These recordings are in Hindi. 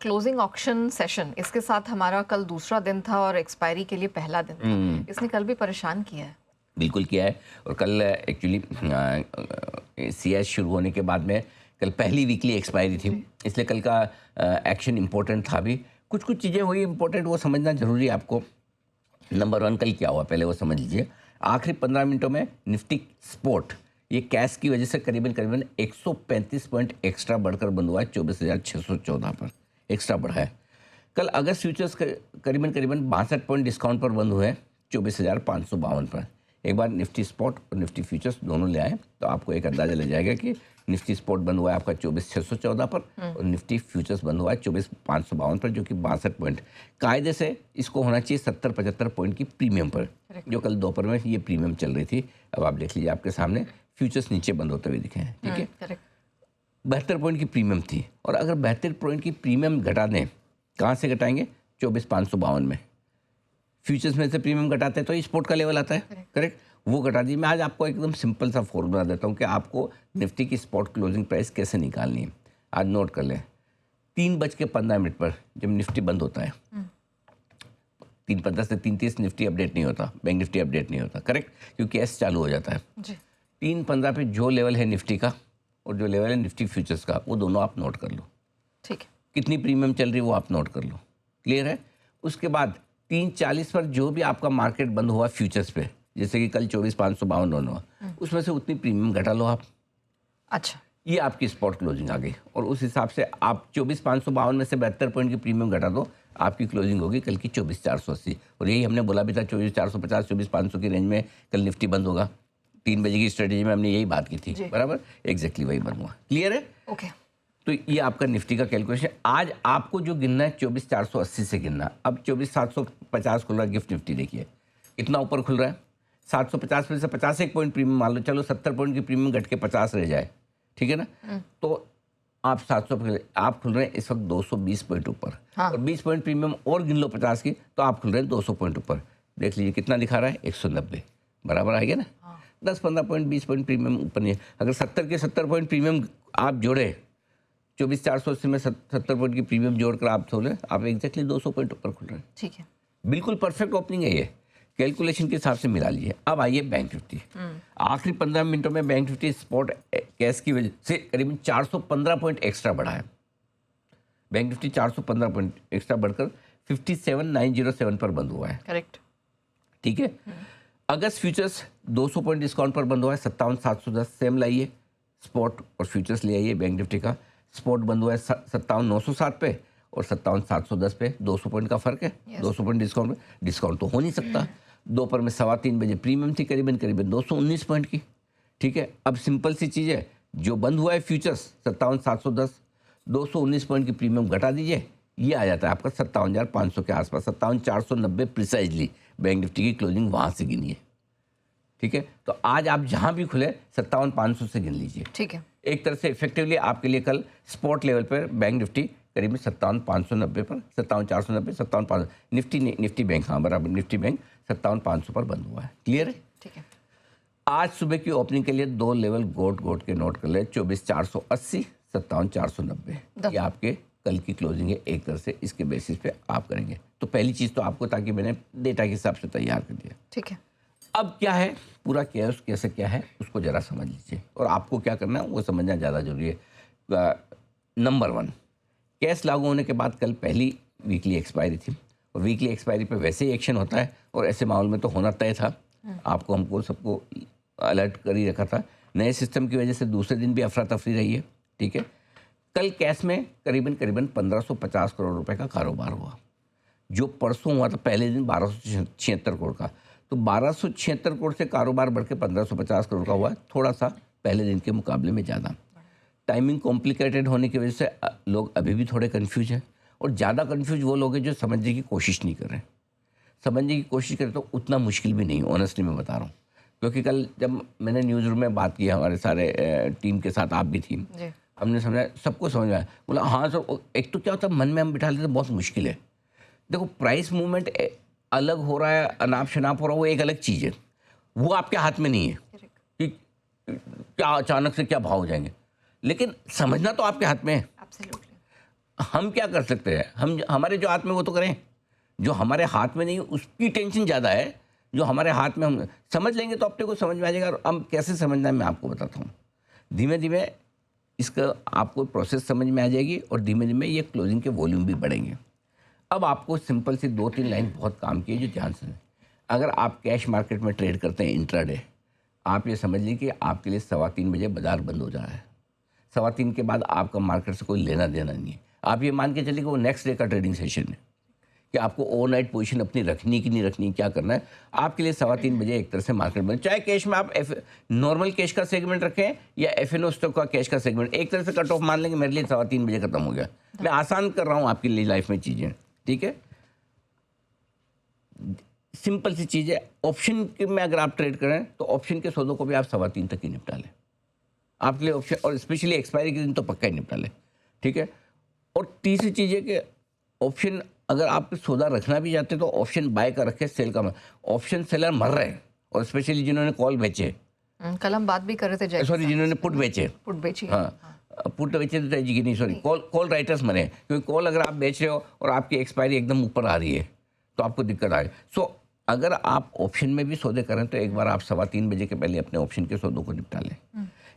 क्लोजिंग ऑक्शन सेशन, इसके साथ हमारा कल दूसरा दिन था और एक्सपायरी के लिए पहला दिन था। इसने कल भी परेशान किया है। बिल्कुल किया है। और कल एक्चुअली सीएस शुरू होने के बाद में कल पहली वीकली एक्सपायरी थी, इसलिए कल का एक्शन इम्पोर्टेंट था भी। कुछ कुछ चीज़ें हुई इम्पोर्टेंट, वो समझना ज़रूरी है आपको। नंबर 1 कल क्या हुआ पहले वो समझ लीजिए। आखिरी 15 मिनटों में निफ्टी स्पोर्ट ये कैश की वजह से करीबन 135 पॉइंट एक्स्ट्रा बढ़कर बंद हुआ है 24,614 पर, एक्स्ट्रा बढ़ा है। कल अगस्त फ्यूचर्स करीबन 62 पॉइंट डिस्काउंट पर बंद हुए हैं 24,552 पर। एक बार निफ्टी स्पॉट और निफ्टी फ्यूचर्स दोनों ले आए तो आपको एक अंदाजा लग जाएगा कि निफ्टी स्पॉट बंद हुआ है आपका 24,614 पर और निफ्टी फ्यूचर्स बंद हुआ है 24,552 पर, जो कि 62 पॉइंट। कायदे से इसको होना चाहिए 70-75 पॉइंट की प्रीमियम पर, जो कल दोपहर में ये प्रीमियम चल रही थी। अब आप देख लीजिए आपके सामने फ्यूचर्स नीचे बंद होते हुए दिखे हैं, ठीक है। 72 पॉइंट की प्रीमियम थी, और अगर 72 पॉइंट की प्रीमियम घटा दें, कहाँ से घटाएंगे? 24,552 में। फ्यूचर्स में से प्रीमियम घटाते हैं तो स्पोर्ट का लेवल आता है, करेक्ट, वो घटा दी। मैं आज आपको एकदम सिंपल सा फॉर्मूला देता हूँ कि आपको निफ्टी की स्पॉट क्लोजिंग प्राइस कैसे निकालनी है। आज नोट कर लें, 3:15 पर जब निफ्टी बंद होता है, 3:15 से 3:30 निफ्टी अपडेट नहीं होता, बैंक निफ्टी अपडेट नहीं होता, करेक्ट, क्योंकि एस चालू हो जाता है। 3:15 पे जो लेवल है निफ्टी का और जो लेवल है निफ्टी फ्यूचर्स का, वो दोनों आप नोट कर लो, ठीक है। कितनी प्रीमियम चल रही है वो आप नोट कर लो, क्लियर है। उसके बाद 3:40 पर जो भी आपका मार्केट बंद हुआ फ्यूचर्स पे, जैसे कि कल 24,552 रन हुआ, उसमें से उतनी प्रीमियम घटा लो आप। अच्छा, ये आपकी स्पॉट क्लोजिंग आ गई, और उस हिसाब से आप 24,552 में से 72 पॉइंट की प्रीमियम घटा दो, आपकी क्लोजिंग होगी कल की 24,480। और यही हमने बोला भी था 24,450 24,500 की रेंज में कल निफ्टी बंद होगा। 3 बजे की स्ट्रेटेजी में हमने यही बात की थी, बराबर, एग्जैक्टली वही बंद हुआ, क्लियर है। ओके। तो ये आपका निफ्टी का कैलकुलेशन। आज आपको जो गिनना है 24,480 से गिनना। अब 24,750 खुल रहा है गिफ्ट निफ्टी, देखिए कितना ऊपर खुल रहा है। 750 में से 50 एक पॉइंट प्रीमियम मान लो, चलो 70 पॉइंट की प्रीमियम घट के 50 रह जाए, ठीक है ना। तो आप 700 आप खुल रहे हैं इस वक्त 220 पॉइंट ऊपर, और 20 पॉइंट प्रीमियम और गिन लो 50 की, तो आप खुल रहे हैं 200 पॉइंट ऊपर। देख लीजिए कितना दिखा रहा है, 190, बराबर आ गया ना। 10-15 पॉइंट 20 पॉइंट प्रीमियम ऊपर नहीं है। अगर 70 के 70 पॉइंट प्रीमियम आप जोड़े, 24,480 में 70 पॉइंट की प्रीमियम जोड़कर आप खोले, आप एग्जैक्टली 200 पॉइंट ऊपर खुल रहे हैं, ठीक है। बिल्कुल परफेक्ट ओपनिंग है ये, कैलकुलेशन के हिसाब से मिला लीजिए। अब आइए बैंक निफ्टी। आखिरी 15 मिनटों में बैंक निफ्टी स्पॉट कैश की वजह से करीबन 415 पॉइंट एक्स्ट्रा बढ़ा है। बैंक निफ्टी 415 पॉइंट एक्स्ट्रा बढ़कर 57,907 पर बंद हुआ है, करेक्ट, ठीक है। अगस्त फ्यूचर्स 200 पॉइंट डिस्काउंट पर बंद हुआ है 57,710। सेम लाइए, स्पॉट और फ्यूचर्स ले आइए। बैंक निफ्टी का स्पॉट बंद हुआ है 57,907 पे और 57,710 पे, 200 पॉइंट का फर्क है। 200 पॉइंट डिस्काउंट तो हो नहीं सकता। दोपहर में 3:15 बजे प्रीमियम थी करीबन 219 पॉइंट की, ठीक है। अब सिंपल सी चीज़ है, जो बंद हुआ है फ्यूचर्स 57,710, 219 पॉइंट की प्रीमियम घटा दीजिए, ये आ जाता है आपका 57,500 के आसपास, 57,490 प्रिसाइजली बैंक निफ्टी की क्लोजिंग वहाँ से गिनी है, ठीक है। तो आज आप जहाँ भी खुले 57,500 से गिन लीजिए, ठीक है। एक तरह से इफेक्टिवली आपके लिए कल स्पॉट लेवल पर बैंक निफ्टी करीब 57,590 पर, 57,490, 57,500 निफ्टी बैंक, हाँ बराबर, निफ्टी बैंक 57,500 पर बंद हुआ है, क्लियर है, ठीक है। आज सुबह की ओपनिंग के लिए 2 लेवल गोट के नोट कर ले, 24,480, 57,490, ये आपके कल की क्लोजिंग है। एक तरह से इसके बेसिस पे आप करेंगे। तो पहली चीज़ तो आपको, ताकि मैंने डेटा के हिसाब से तैयार कर दिया, ठीक है। अब क्या है पूरा केस कैसे क्या है उसको ज़रा समझ लीजिए, और आपको क्या करना है वो समझना ज़्यादा जरूरी है। नंबर 1, कैश लागू होने के बाद कल पहली वीकली एक्सपायरी थी, और वीकली एक्सपायरी पे वैसे ही एक्शन होता है, और ऐसे माहौल में तो होना तय था। आपको हमको सबको अलर्ट कर ही रखा था। नए सिस्टम की वजह से दूसरे दिन भी अफरा तफरी रही है, ठीक है। कल कैश में करीबन 1,550 करोड़ रुपए का कारोबार हुआ। जो परसों हुआ था पहले दिन 1,276 करोड़ का, तो 1,276 करोड़ से कारोबार बढ़ के 1,550 करोड़ का हुआ है, थोड़ा सा पहले दिन के मुकाबले में ज़्यादा। टाइमिंग कॉम्प्लिकेटेड होने की वजह से लोग अभी भी थोड़े कन्फ्यूज हैं, और ज़्यादा कन्फ्यूज वो लोग हैं जो समझने की कोशिश नहीं कर रहे हैं। समझने की कोशिश करें तो उतना मुश्किल भी नहीं, ऑनेस्टली मैं बता रहा हूँ, क्योंकि कल जब मैंने न्यूज़ रूम में बात की हमारे सारे टीम के साथ, आप भी थी, हमने समझा, सबको समझ में आया। बोला हाँ सर, एक तो क्या होता है मन में हम बिठा लेते, बहुत मुश्किल है। देखो प्राइस मूवमेंट अलग हो रहा है, अनाप शनाप हो रहा है, वो एक अलग चीज़ है, वो आपके हाथ में नहीं है कि क्या अचानक से क्या भाव हो जाएंगे, लेकिन समझना तो आपके हाथ में है। हम क्या कर सकते हैं? हम हमारे जो हाथ में वो तो करें, जो हमारे हाथ में नहीं उसकी टेंशन ज़्यादा है। जो हमारे हाथ में हम समझ लेंगे तो अपने को समझ में आ जाएगा। और अब कैसे समझना है मैं आपको बताता हूँ। धीमे धीमे इसका आपको प्रोसेस समझ में आ जाएगी और धीमे धीमे ये क्लोजिंग के वॉल्यूम भी बढ़ेंगे। अब आपको सिंपल सी 2-3 लाइन बहुत काम की है जो ध्यान से। अगर आप कैश मार्केट में ट्रेड करते हैं इंट्राडे, आप ये समझ लीजिए कि आपके लिए 3:15 बजे बाजार बंद हो जा रहा है। 3:15 के बाद आपका मार्केट से कोई लेना देना नहीं है। आप ये मान के चलिए कि वो नेक्स्ट डे का ट्रेडिंग सेशन है कि आपको ओवरनाइट पोजीशन अपनी रखनी कि नहीं रखनी, क्या करना है। आपके लिए 3:15 बजे एक तरह से मार्केट बंद, चाहे कैश में आप नॉर्मल कैश का सेगमेंट रखें या एफएनओ स्टॉक का कैश का सेगमेंट, एक तरह से कट ऑफ मान लेंगे मेरे लिए 3:15 बजे खत्म हो गया। मैं आसान कर रहा हूँ आपके लिए लाइफ में चीज़ें, ठीक है। सिंपल सी चीज़ है। ऑप्शन में अगर आप ट्रेड करें तो ऑप्शन के सौदों को भी आप 3:15 तक ही निपटा लें। आपके लिए ऑप्शन, और स्पेशली एक्सपायरी के दिन तो पक्का ही निपटा लें, ठीक है। और तीसरी चीज़ है कि ऑप्शन अगर आप सौदा रखना भी चाहते तो ऑप्शन बाय का रखें, सेल का। ऑप्शन सेलर मर रहे हैं, और स्पेशली जिन्होंने कॉल बेचे, कल हम बात भी कर रहे थे जय सॉरी जिन्होंने पुट बेचे, पुट बेची। हाँ पुट बेचे तो जी नहीं, सॉरी कॉल राइटर्स मरे, क्योंकि कॉल अगर आप बेच रहे हो और आपकी एक्सपायरी एकदम ऊपर आ रही है तो आपको दिक्कत आए। सो अगर आप ऑप्शन में भी सौदे करें तो एक बार आप 3:15 बजे के पहले अपने ऑप्शन के सौदों को निपटा लें।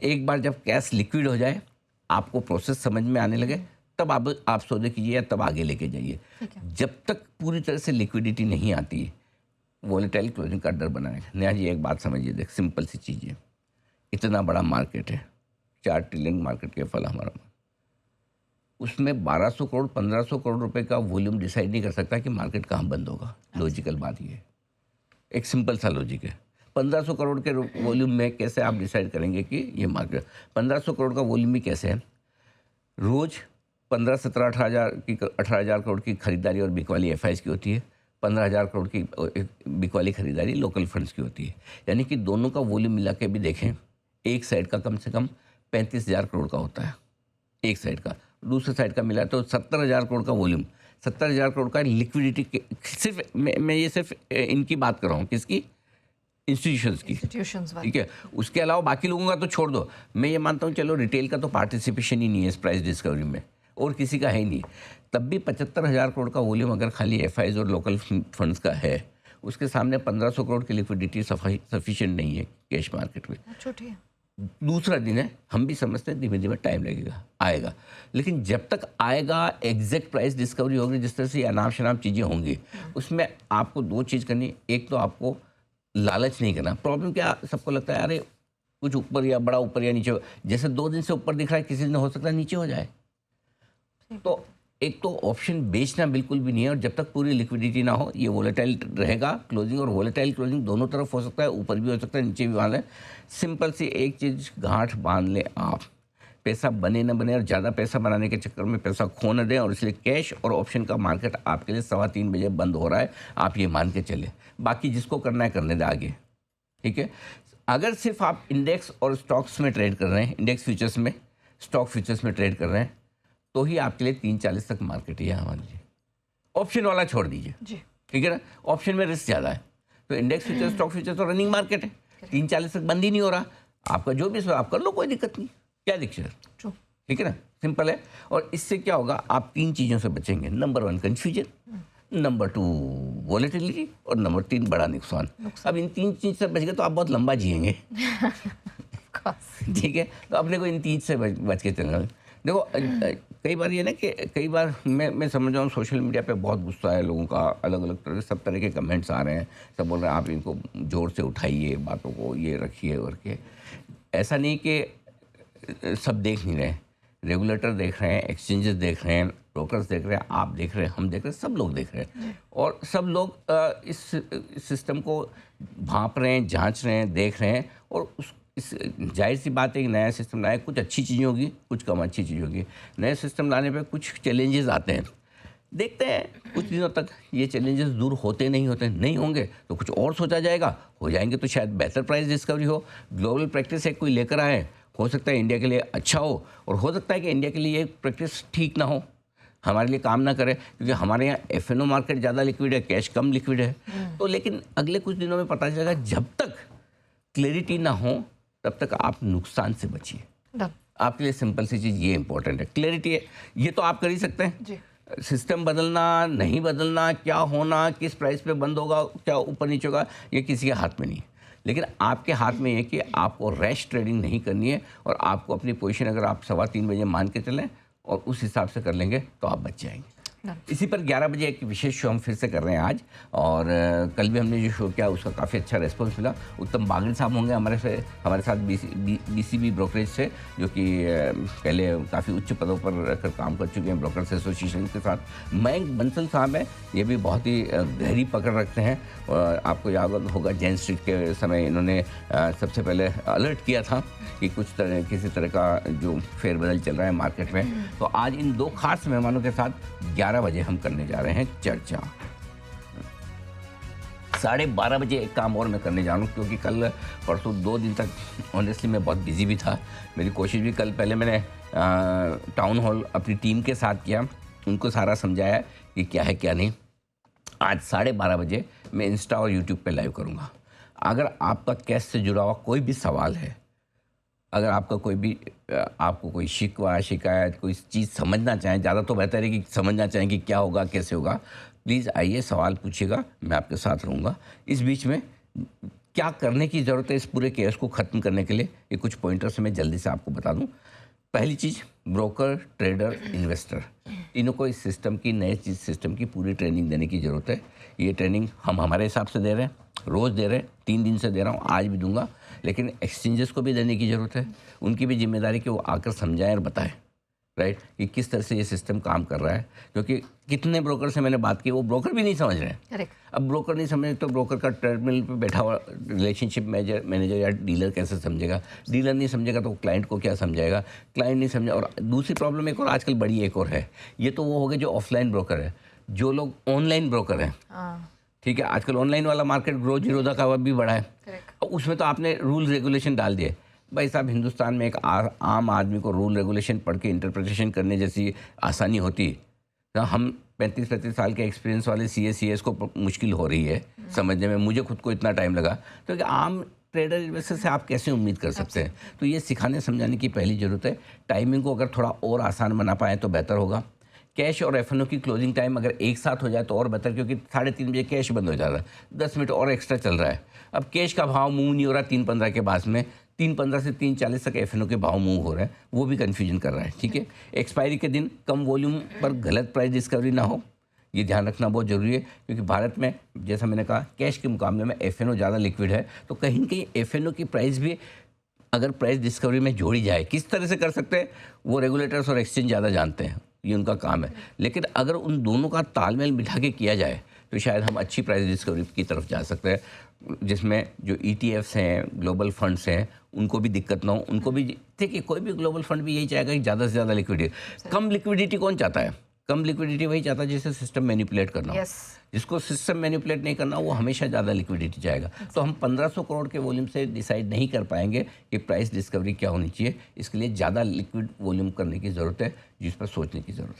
एक बार जब कैश लिक्विड हो जाए, आपको प्रोसेस समझ में आने लगे, तब आप सौदे कीजिए या तब आगे लेके जाइए। जब तक पूरी तरह से लिक्विडिटी नहीं आती, वोलेटाइल क्लोजिंग का डर बना है। नया जी एक बात समझिए, देख सिंपल सी चीज़ है, इतना बड़ा मार्केट है, 4 ट्रिलियन मार्केट के फल हमारा, उसमें 1200 करोड़ 1500 करोड़ रुपए का वॉल्यूम डिसाइड नहीं कर सकता कि मार्केट कहाँ बंद होगा। लॉजिकल बात ये है, एक सिंपल सा लॉजिक है। 1500 करोड़ के वॉल्यूम में कैसे आप डिसाइड करेंगे कि ये मार्केट, 1500 करोड़ का वॉल्यूम भी कैसे है। रोज़ 15-17 18,000 करोड़ की खरीदारी और बिकवाली एफआईज की होती है, 15,000 करोड़ की बिकवाली खरीदारी लोकल फंड्स की होती है। यानी कि दोनों का वॉल्यूम मिला के भी देखें, एक साइड का कम से कम 35,000 करोड़ का होता है, एक साइड का, दूसरे साइड का मिला तो 70,000 करोड़ का वॉल्यूम, 70,000 करोड़ का लिक्विडिटी। सिर्फ मैं ये सिर्फ इनकी बात कर रहा हूँ, किसकी, इंस्टीट्यूशंस की, ठीक है। उसके अलावा बाकी लोगों का तो छोड़ दो। मैं ये मानता हूँ चलो रिटेल का तो पार्टिसिपेशन ही नहीं है इस प्राइस डिस्कवरी में, और किसी का है ही नहीं, तब भी 75,000 करोड़ का वॉल्यूम अगर खाली एफआईज और लोकल फंड्स का है, उसके सामने 1500 करोड़ की लिक्विडिटी सफिशिएंट नहीं है कैश मार्केट में। छोटी है। दूसरा दिन है, हम भी समझते हैं धीमे धीमे टाइम लगेगा, आएगा, लेकिन जब तक आएगा एग्जैक्ट प्राइस डिस्कवरी होगी, जिस तरह से अनाप शनाप चीज़ें होंगी, उसमें आपको 2 चीज़ करनी। एक तो आपको लालच नहीं करना। प्रॉब्लम क्या, सबको लगता है अरे कुछ ऊपर या बड़ा ऊपर या नीचे हो, जैसे 2 दिन से ऊपर दिख रहा है, किसी दिन हो सकता है नीचे हो जाए। तो एक तो ऑप्शन बेचना बिल्कुल भी नहीं है, और जब तक पूरी लिक्विडिटी ना हो ये वोलेटाइल रहेगा क्लोजिंग, और वोलेटाइल क्लोजिंग दोनों तरफ हो सकता है, ऊपर भी हो सकता है नीचे भी बांध लें। सिंपल सी एक चीज़ गांठ बांध लें आप, पैसा बने ना बने और ज़्यादा पैसा बनाने के चक्कर में पैसा खो न दें, और इसलिए कैश और ऑप्शन का मार्केट आपके लिए 3:15 बजे बंद हो रहा है, आप ये मान के चले, बाकी जिसको करना है करने दें आगे, ठीक है। अगर सिर्फ आप इंडेक्स और स्टॉक्स में ट्रेड कर रहे हैं, इंडेक्स फ्यूचर्स में, स्टॉक फ्यूचर्स में ट्रेड कर रहे हैं, तो ही आपके लिए 3:40 तक मार्केट है, यहाँ मान लीजिए। ऑप्शन वाला छोड़ दीजिए, ठीक है ना, ऑप्शन में रिस्क ज़्यादा है। तो इंडेक्स फ्यूचर, स्टॉक फ्यूचर तो रनिंग मार्केट है, 3:40 तक बंद ही नहीं हो रहा, आपका जो भी आप कर लो, कोई दिक्कत नहीं, क्या दिक्कत है, ठीक है ना, सिंपल है। और इससे क्या होगा, आप 3 चीज़ों से बचेंगे। नंबर 1 कन्फ्यूजन, नंबर 2 वॉलेटिलिटी, और नंबर 3 बड़ा नुकसान। अब इन 3 चीज़ से बच गए तो आप बहुत लंबा जिएंगे, ठीक है। तो अपने को इन 3 से बच के चलना। देखो कई बार ये ना कि कई बार मैं समझ रहा हूँ सोशल मीडिया पे बहुत गुस्सा है लोगों का, अलग अलग तरह सब तरह के कमेंट्स आ रहे हैं, सब बोल रहे हैं आप इनको जोर से उठाइए, बातों को ये रखिए और के। ऐसा नहीं कि सब देख नहीं रहे, रेगुलेटर देख रहे हैं, एक्सचेंजेस देख रहे हैं, ब्रोकर्स देख रहे हैं, आप देख रहे हैं, हम देख रहे हैं, सब लोग देख रहे हैं, और सब लोग इस सिस्टम को भांप रहे हैं, जांच रहे हैं, देख रहे हैं। और इस जाहिर सी बात है कि नया सिस्टम लाए, कुछ अच्छी चीज़ें होगी, कुछ कम अच्छी चीज़ होगी। नए सिस्टम लाने पे कुछ चैलेंजेस आते हैं, देखते हैं कुछ दिनों तक ये चैलेंजेस दूर होते नहीं होते, नहीं होंगे तो कुछ और सोचा जाएगा, हो जाएंगे तो शायद बेहतर प्राइस डिस्कवरी हो। ग्लोबल प्रैक्टिस है कोई लेकर आए, हो सकता है इंडिया के लिए अच्छा हो, और हो सकता है कि इंडिया के लिए ये प्रैक्टिस ठीक ना हो, हमारे लिए काम ना करे, क्योंकि हमारे यहाँ एफएनओ मार्केट ज़्यादा लिक्विड है, कैश कम लिक्विड है। तो लेकिन अगले कुछ दिनों में पता चलेगा, जब तक क्लैरिटी ना हो तब तक आप नुकसान से बचिए। आपके लिए सिंपल सी चीज़ ये इंपॉर्टेंट है, क्लैरिटी है। ये तो आप कर ही सकते हैं जी। सिस्टम बदलना नहीं बदलना, क्या होना, किस प्राइस पे बंद होगा, क्या ऊपर नीचे होगा, ये किसी के हाथ में नहीं है। लेकिन आपके हाथ में है कि आपको रैश ट्रेडिंग नहीं करनी है और आपको अपनी पोजीशन अगर आप 3:15 बजे मान के चलें और उस हिसाब से कर लेंगे तो आप बच जाएंगे। इसी पर 11 बजे एक विशेष शो हम फिर से कर रहे हैं आज, और कल भी हमने जो शो किया उसका काफ़ी अच्छा रिस्पॉन्स मिला। उत्तम बागल साहब होंगे हमारे साथ बीसीबी ब्रोकरेज से, जो कि पहले काफ़ी उच्च पदों पर रहकर काम कर चुके हैं ब्रोकर्स एसोसिएशन के साथ। मयंक बंसल साहब हैं, ये भी बहुत ही गहरी पकड़ रखते हैं, और आपको याद होगा जैन स्ट्रीट के समय इन्होंने सबसे पहले अलर्ट किया था कि किसी तरह का जो फेरबदल चल रहा है मार्केट में। तो आज इन दो खास मेहमानों के साथ 11 बजे हम करने जा रहे हैं चर्चा। 12:30 बजे एक काम और मैं करने जा रहा हूँ, क्योंकि कल परसों 2 दिन तक ऑनेस्टली मैं बहुत बिजी भी था। मेरी कोशिश भी कल पहले मैंने टाउन हॉल अपनी टीम के साथ किया, उनको सारा समझाया कि क्या है क्या नहीं। आज 12:30 बजे मैं इंस्टा और यूट्यूब पे लाइव करूँगा। अगर आपका कैश से जुड़ा हुआ कोई भी सवाल है, अगर आपका आपको कोई शिकवा शिकायत कोई चीज़ समझना चाहें, ज़्यादा तो बेहतर है कि समझना चाहें कि क्या होगा कैसे होगा, प्लीज़ आइए सवाल पूछिएगा, मैं आपके साथ रहूँगा। इस बीच में क्या करने की ज़रूरत है इस पूरे केस को ख़त्म करने के लिए, ये कुछ पॉइंटर्स मैं जल्दी से आपको बता दूँ। पहली चीज़, ब्रोकर, ट्रेडर, इन्वेस्टर, तीनों को इस सिस्टम की, नए चीज़ सिस्टम की पूरी ट्रेनिंग देने की ज़रूरत है। ये ट्रेनिंग हम हमारे हिसाब से दे रहे हैं, रोज़ दे रहे हैं, 3 दिन से दे रहा हूँ, आज भी दूंगा, लेकिन एक्सचेंजेस को भी देने की ज़रूरत है। उनकी भी जिम्मेदारी कि वो आकर समझाएं और बताएं, राइट, कि किस तरह से ये सिस्टम काम कर रहा है। क्योंकि कितने ब्रोकर से मैंने बात की, वो ब्रोकर भी नहीं समझ रहे हैं। अब ब्रोकर नहीं समझे तो ब्रोकर का टर्मिनल पे बैठा हुआ रिलेशनशिप मैनेजर या डीलर कैसे समझेगा, डीलर नहीं समझेगा तो क्लाइंट को क्या समझाएगा, क्लाइंट नहीं समझे। और दूसरी प्रॉब्लम एक और आजकल बड़ी एक और है, ये तो वो हो गए जो ऑफलाइन ब्रोकर है, जो लोग ऑनलाइन ब्रोकर हैं। ठीक है, आजकल ऑनलाइन वाला मार्केट ग्रो जीरोधा का भी बड़ा है, और उसमें तो आपने रूल रेगुलेशन डाल दिए। भाई साहब, हिंदुस्तान में एक आम आदमी को रूल रेगुलेशन पढ़ के इंटरप्रिटेशन करने जैसी आसानी होती, तो हम 35-35 साल के एक्सपीरियंस वाले CS को मुश्किल हो रही है समझने में। मुझे खुद को इतना टाइम लगा, तो कि आम ट्रेडर इन्वेस्टर से आप कैसे उम्मीद कर सकते हैं। तो ये सिखाने समझाने की पहली ज़रूरत है। टाइमिंग को अगर थोड़ा और आसान बना पाएँ तो बेहतर होगा। कैश और F&O की क्लोजिंग टाइम अगर एक साथ हो जाए तो और बेहतर, क्योंकि 3:30 बजे कैश बंद हो जाता है, 10 मिनट और एक्स्ट्रा चल रहा है। अब कैश का भाव मूव नहीं हो रहा 3:15 के बाद में, 3:15 से 3:40 तक F&O के भाव मूव हो रहे हैं, वो भी कन्फ्यूजन कर रहा है। ठीक है, एक्सपायरी के दिन कम वॉल्यूम पर गलत प्राइस डिस्कवरी ना हो, ये ध्यान रखना बहुत ज़रूरी है। क्योंकि भारत में, जैसा मैंने कहा, कैश के मुकाबले में F&O ज़्यादा लिक्विड है, तो कहीं न कहीं F&O की प्राइस भी अगर प्राइस डिस्कवरी में जोड़ी जाए, किस तरह से कर सकते हैं वो रेगुलेटर्स और एक्सचेंज ज़्यादा जानते हैं, ये उनका काम है। लेकिन अगर उन दोनों का तालमेल बिठा के किया जाए तो शायद हम अच्छी प्राइस डिस्कवरी की तरफ जा सकते हैं, जिसमें जो ETFs हैं, ग्लोबल फंड्स हैं, उनको भी दिक्कत ना हो। उनको भी, ठीक है, कोई भी ग्लोबल फंड भी यही चाहेगा कि ज़्यादा से ज़्यादा लिक्विडिटी। कम लिक्विडिटी कौन चाहता है? कम लिक्विडिटी वही चाहता है जिसे सिस्टम मैनिपुलेट करना हो। जिसको सिस्टम मैनिपुलेट नहीं करना, वो हमेशा ज़्यादा लिक्विडिटी चाहेगा। तो हम 1500 करोड़ के वॉल्यूम से डिसाइड नहीं कर पाएंगे कि प्राइस डिस्कवरी क्या होनी चाहिए। इसके लिए ज़्यादा लिक्विड वॉल्यूम करने की ज़रूरत है, जिस पर सोचने की ज़रूरत है।